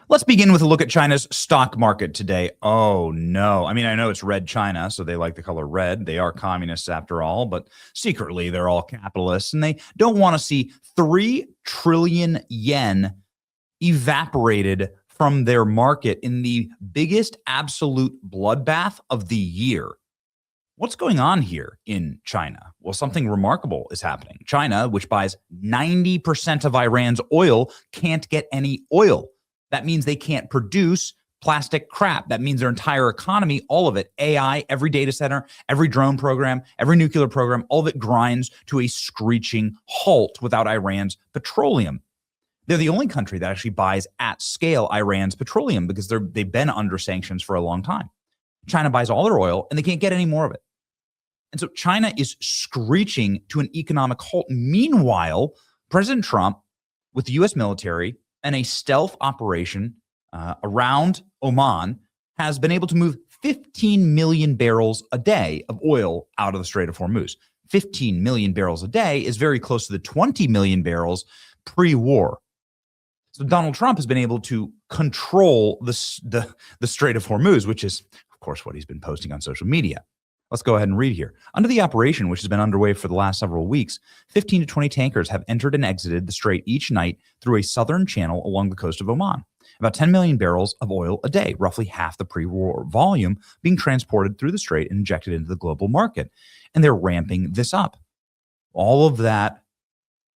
Let's begin with a look at China's stock market today. Oh, no. I mean, I know it's red China, so they like the color red. They are communists after all, but secretly they're all capitalists, and they don't want to see 3 trillion yen evaporated from their market in the biggest absolute bloodbath of the year. What's going on here in China? Well, something remarkable is happening. China, which buys 90% of Iran's oil, can't get any oil. That means they can't produce plastic crap. That means their entire economy, all of it, AI, every data center, every drone program, every nuclear program, all of it grinds to a screeching halt without Iran's petroleum. They're the only country that actually buys at scale Iran's petroleum because they've been under sanctions for a long time. China buys all their oil and they can't get any more of it. And so China is screeching to an economic halt. Meanwhile, President Trump, with the U.S. military and a stealth operation around Oman, has been able to move 15 million barrels a day of oil out of the Strait of Hormuz. 15 million barrels a day is very close to the 20 million barrels pre-war. So Donald Trump has been able to control the Strait of Hormuz, which is, of course, what he's been posting on social media. Let's go ahead and read here. Under the operation, which has been underway for the last several weeks, 15 to 20 tankers have entered and exited the strait each night through a southern channel along the coast of Oman. About 10 million barrels of oil a day, roughly half the pre-war volume, being transported through the strait and injected into the global market. And they're ramping this up. All of that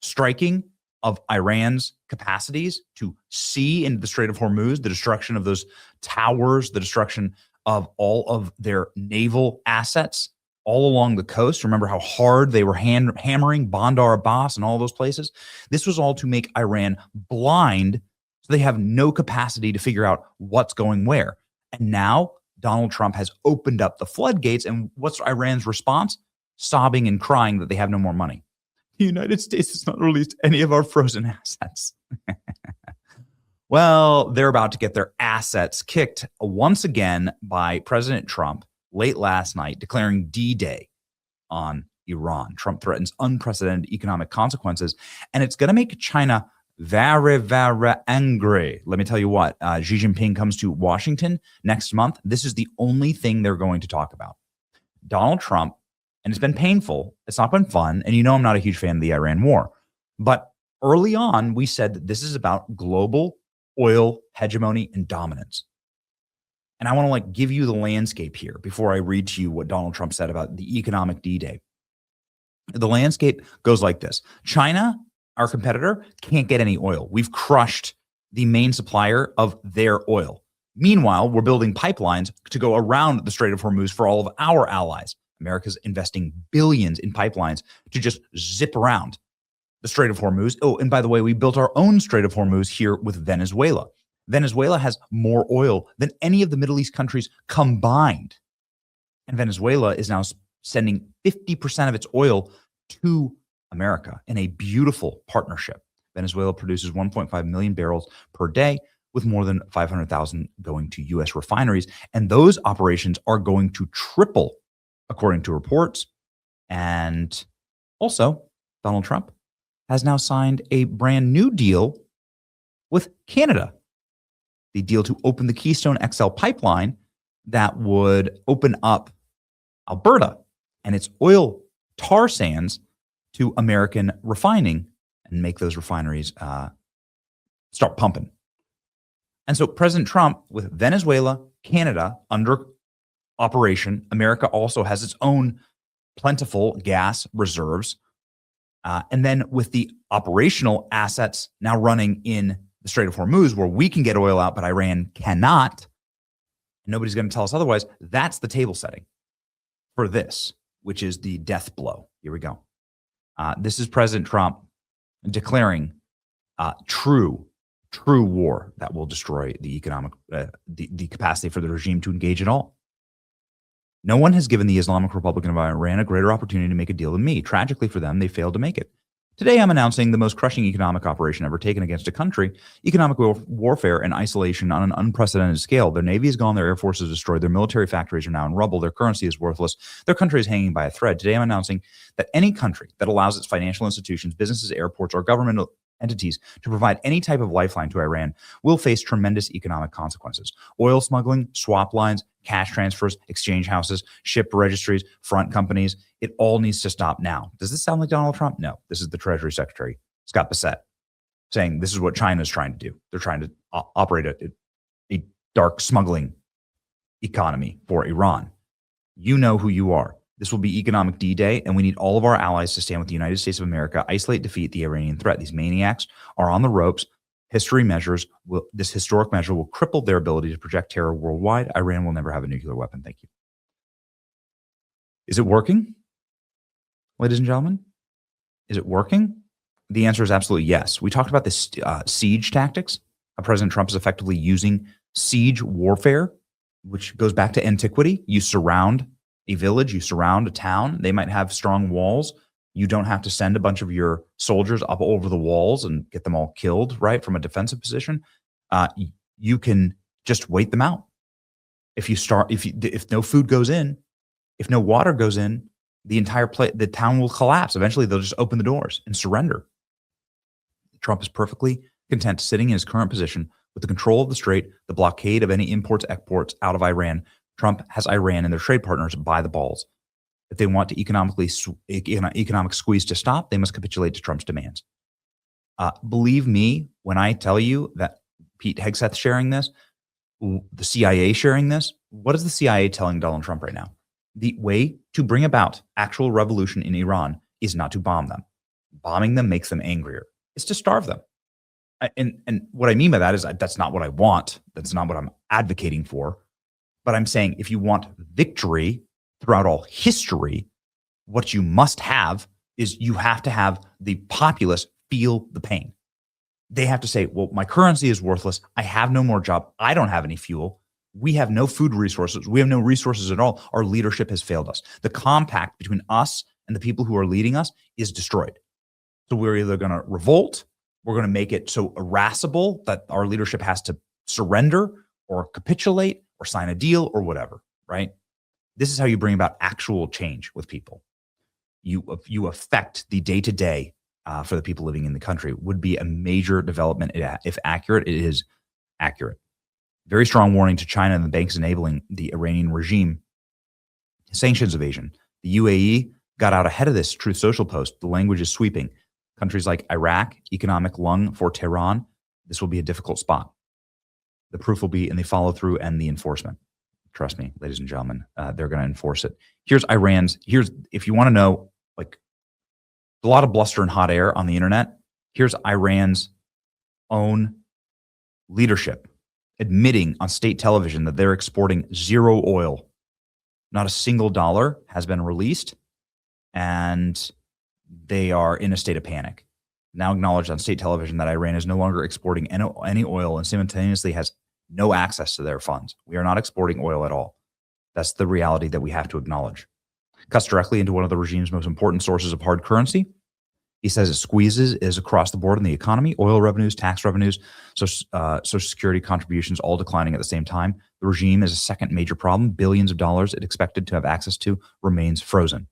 striking of Iran's capacities to see into the Strait of Hormuz, the destruction of those towers, the destruction of all of their naval assets all along the coast. Remember how hard they were hammering Bandar Abbas and all those places? This was all to make Iran blind so they have no capacity to figure out what's going where. And now Donald Trump has opened up the floodgates. And what's Iran's response? Sobbing and crying that they have no more money. The United States has not released any of our frozen assets. Well, they're about to get their assets kicked once again by President Trump late last night, declaring D-Day on Iran. Trump threatens unprecedented economic consequences, and it's going to make China very, very angry. Let me tell you what, Xi Jinping comes to Washington next month. This is the only thing they're going to talk about. Donald Trump, and it's been painful. It's not been fun. And you know I'm not a huge fan of the Iran war. But early on, we said that this is about global oil hegemony and dominance. And I want to give you the landscape here before I read to you what Donald Trump said about the economic D-Day. The landscape goes like this. China, our competitor, can't get any oil. We've crushed the main supplier of their oil. Meanwhile, we're building pipelines to go around the Strait of Hormuz for all of our allies. America's investing billions in pipelines to just zip around the Strait of Hormuz. Oh, and by the way, we built our own Strait of Hormuz here with Venezuela. Venezuela has more oil than any of the Middle East countries combined. And Venezuela is now sending 50% of its oil to America in a beautiful partnership. Venezuela produces 1.5 million barrels per day, with more than 500,000 going to U.S. refineries. And those operations are going to triple, according to reports. And also, Donald Trump has now signed a brand new deal with Canada. The deal to open the Keystone XL pipeline that would open up Alberta and its oil tar sands to American refining and make those refineries start pumping. And so President Trump, with Venezuela, Canada under operation, America also has its own plentiful gas reserves. And then with the operational assets now running in the Strait of Hormuz, where we can get oil out, but Iran cannot, and nobody's going to tell us otherwise, that's the table setting for this, which is the death blow. Here we go. This is President Trump declaring true war that will destroy the economic, the capacity for the regime to engage at all. No one has given the Islamic Republic of Iran a greater opportunity to make a deal than me. Tragically for them, they failed to make it. Today, I'm announcing the most crushing economic operation ever taken against a country, economic warfare and isolation on an unprecedented scale. Their navy is gone, their air force is destroyed, their military factories are now in rubble, their currency is worthless, their country is hanging by a thread. Today, I'm announcing that any country that allows its financial institutions, businesses, airports, or government entities to provide any type of lifeline to Iran will face tremendous economic consequences. Oil smuggling, swap lines, cash transfers, exchange houses, ship registries, front companies, it all needs to stop now. Does this sound like Donald Trump? No. This is the Treasury Secretary, Scott Bassett, saying this is what China is trying to do. They're trying to operate a dark smuggling economy for Iran. You know who you are. This will be economic D-Day, and we need all of our allies to stand with the United States of America, isolate, defeat the Iranian threat. These maniacs are on the ropes. This historic measure will cripple their ability to project terror worldwide. Iran will never have a nuclear weapon. Thank you. Is it working, ladies and gentlemen? Is it working? The answer is absolutely yes. We talked about this siege tactics. President Trump is effectively using siege warfare, which goes back to antiquity. You surround a village, you surround a town. They might have strong walls. You don't have to send a bunch of your soldiers up over the walls and get them all killed, right, from a defensive position. You can just wait them out. If no food goes in, if no water goes in, the town will collapse. Eventually, they'll just open the doors and surrender. Trump is perfectly content sitting in his current position with the control of the strait, the blockade of any imports, exports out of Iran. Trump has Iran and their trade partners by the balls. If they want to economic squeeze to stop, they must capitulate to Trump's demands. Believe me when I tell you that Pete Hegseth sharing this, the CIA sharing this. What is the CIA telling Donald Trump right now? The way to bring about actual revolution in Iran is not to bomb them. Bombing them makes them angrier. It's to starve them. And what I mean by that is that's not what I want. That's not what I'm advocating for. But I'm saying if you want victory throughout all history, what you must have is you have to have the populace feel the pain. They have to say, well, my currency is worthless. I have no more job. I don't have any fuel. We have no food resources. We have no resources at all. Our leadership has failed us. The compact between us and the people who are leading us is destroyed. So we're either going to revolt, we're going to make it so irascible that our leadership has to surrender or capitulate or sign a deal or whatever, right? This is how you bring about actual change with people. You affect the day-to-day for the people living in the country. Would be a major development. If accurate, it is accurate. Very strong warning to China and the banks enabling the Iranian regime. Sanctions evasion. The UAE got out ahead of this Truth Social post. The language is sweeping. Countries like Iraq, economic lung for Tehran. This will be a difficult spot. The proof will be in the follow-through and the enforcement. Trust me, ladies and gentlemen, they're going to enforce it. Here's if you want to know, like, a lot of bluster and hot air on the internet. Here's Iran's own leadership admitting on state television that they're exporting zero oil. Not a single dollar has been released, and they are in a state of panic. Now acknowledged on state television that Iran is no longer exporting any oil and simultaneously has no access to their funds. We are not exporting oil at all. That's the reality that we have to acknowledge. Cuts directly into one of the regime's most important sources of hard currency. He says it squeezes is across the board in the economy, oil revenues, tax revenues, Social Security contributions all declining at the same time. The regime is a second major problem. Billions of dollars it expected to have access to remains frozen.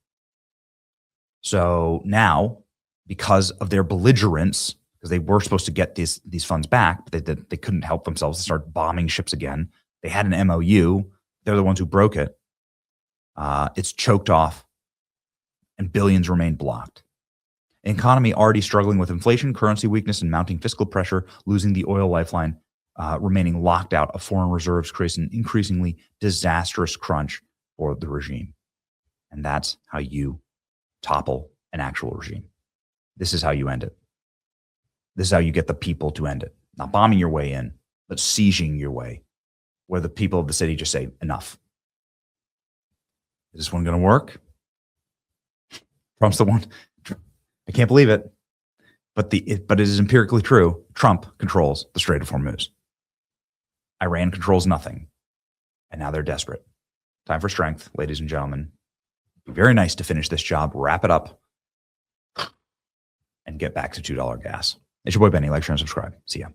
So now, because of their belligerence, because they were supposed to get these funds back, but they couldn't help themselves to start bombing ships again. They had an MOU. They're the ones who broke it. It's choked off, and billions remain blocked. An economy already struggling with inflation, currency weakness, and mounting fiscal pressure, losing the oil lifeline, remaining locked out of foreign reserves creates an increasingly disastrous crunch for the regime. And that's how you topple an actual regime. This is how you end it. This is how you get the people to end it. Not bombing your way in, but sieging your way, where the people of the city just say, enough. Is this one going to work? Trump's the one. I can't believe it. But it is empirically true. Trump controls the Strait of Hormuz. Iran controls nothing. And now they're desperate. Time for strength, ladies and gentlemen. Be very nice to finish this job, wrap it up, and get back to $2 gas. It's your boy Benny. Like, share, and subscribe. See ya.